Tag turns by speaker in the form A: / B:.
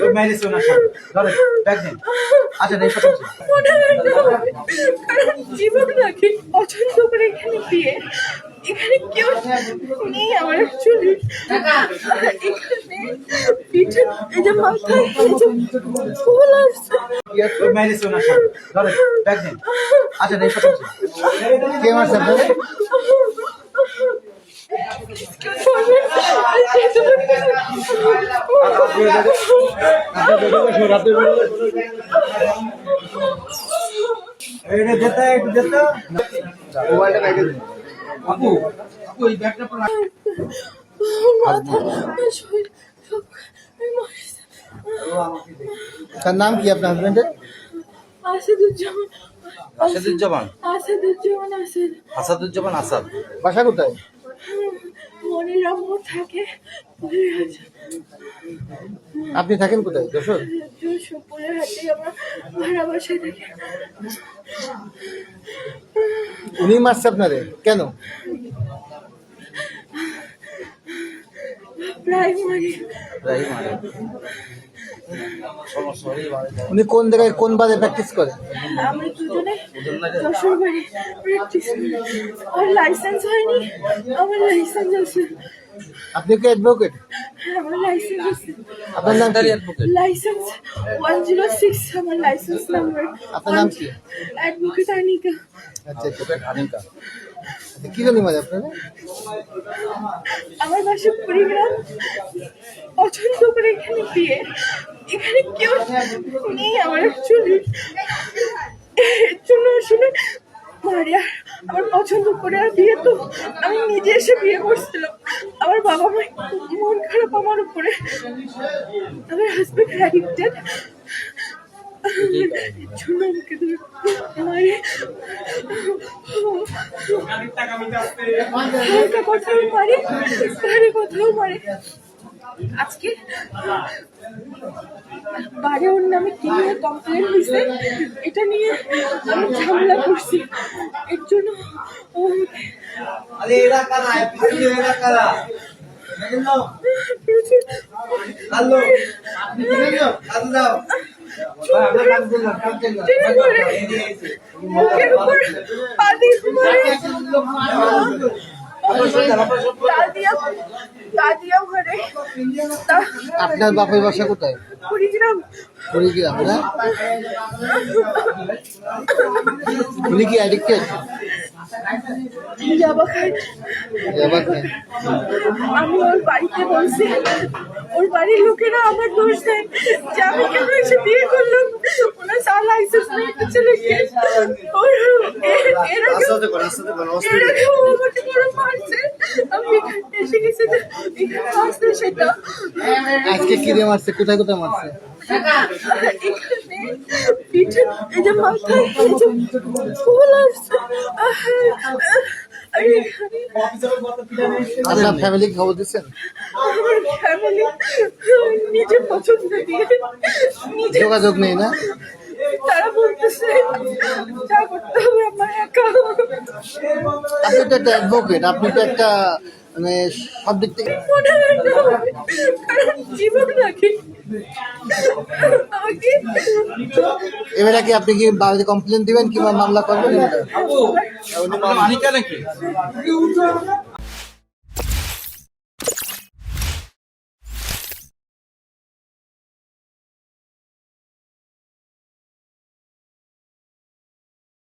A: ওই ম্যারেজ ওনার সাথে ধরে ব্যাগ দেন। আচ্ছা রেখে দিচ্ছি।
B: কারণ জীবনটাকে পছন্দ করে এখানে দিয়ে এখানে কেউ নেই আমার অ্যাকচুয়ালি এখানে পিঠে এই যে মাথায় এই যে ফুল আসছে
A: ওই ম্যারেজ ওনার সাথে ধরে ব্যাগ দেন। আচ্ছা রেখে দিচ্ছি। কে মারছে আপনাকে? এটা যেতে একটু যেতে মোবাইলটা রেখে দিন। আপু আপু এই ব্যাগটা পড়া তার নাম কি আপনার হাজবেন্ডের?
B: আসাদুজ্জামান
A: আসাদুজ্জামান
B: আসাদুজ্জামান আসাদ
A: আসাদুজ্জামান আসাদ। বাসা কোথায়?
B: মনিরা মোড় থাকে
A: আপনি থাকেন কোথায়? যশোর?
B: যশোরের হাতে আমরা ভাড়া বাসায় থাকি।
A: উনি মারছে আপনারে কেন?
B: প্রায় মানে
A: উনি কোন জায়গায় কোন বারে প্র্যাকটিস করে?
B: আমরা দুজনে যশোর বাড়ি প্র্যাকটিস করি। আমার লাইসেন্স হয়নি, আমার লাইসেন্স আছে।
A: আপনি কি অ্যাডভোকেট?
B: আমার লাইসেন্স আছে।
A: আপনার নাম কি?
B: লাইসেন্স 106 আমার লাইসেন্স নাম্বার।
A: আপনার নাম কি?
B: অ্যাডভোকেট আনিকা।
A: আচ্ছা অ্যাডভোকেট আনিকা। কি জানি মানে আপনারা?
B: আমার বাসা কুড়িগ্রাম, পছন্দ করে এখানে দিয়ে এখানে কেউ নেই আমার অ্যাকচুয়ালি এর জন্য আসলে মারিয়া আমার পছন্দ করে আর বিয়ে তো আমি নিজে এসে বিয়ে করছিলাম। আমার বাবা মা মন খারাপ আমার উপরে। আমার হাজবেন্ড অ্যাডিক্টেড, জন্য আমাকে মারে হালকা কথাও মারে, ভারী কথাও মারে। আজকে বারে ওর নামে কি নিয়ে কমপ্লেন হয়েছে এটা নিয়ে আমি ঝামেলা করছি। এর জন্য ও মুখের উপর পানি
A: আপনার বাপের বাসা কোথায়?
B: কুড়িগ্রাম।
A: কুড়িগ্রাম না? উনি কি অ্যাডিক্টেড?
B: যাবা খাই।
A: যাবা খায়।
B: আমি ওর বাড়িতে বলছি, ওর বাড়ির লোকেরা আমার দোষ দেয় যে আমি কেন এসে বিয়ে করলাম। ওনার সার লাইসেন্স নেই একটা ছেলেকে। এর আগেও আমাকে বড় মারছে। আমি এখানে এসে গেছি যে এখানে আসতে সেটা
A: আজকে কি দিয়ে মারছে? কোথায় কোথায় মারছে?
B: এখানে পিঠে এই যে মাথায় এই যে ফুল আসছে।
A: আপনার ফ্যামিলি খবর দিচ্ছেন?
B: আমার ফ্যামিলি নিজের পছন্দ দিয়ে নিজে
A: যোগাযোগ নেই না?
B: তারা বলতেছে যা করতে হবে আমার একা।
A: আপনি তো একটা অ্যাডভোকেট, আপনি তো একটা মানে সব দিক থেকে
B: মনে রাখতে হবে কারণ জীবন রাখি আমাকে।
A: এবারে কি আপনি কি বাড়িতে কমপ্লেন দিবেন কিংবা মামলা করবেন?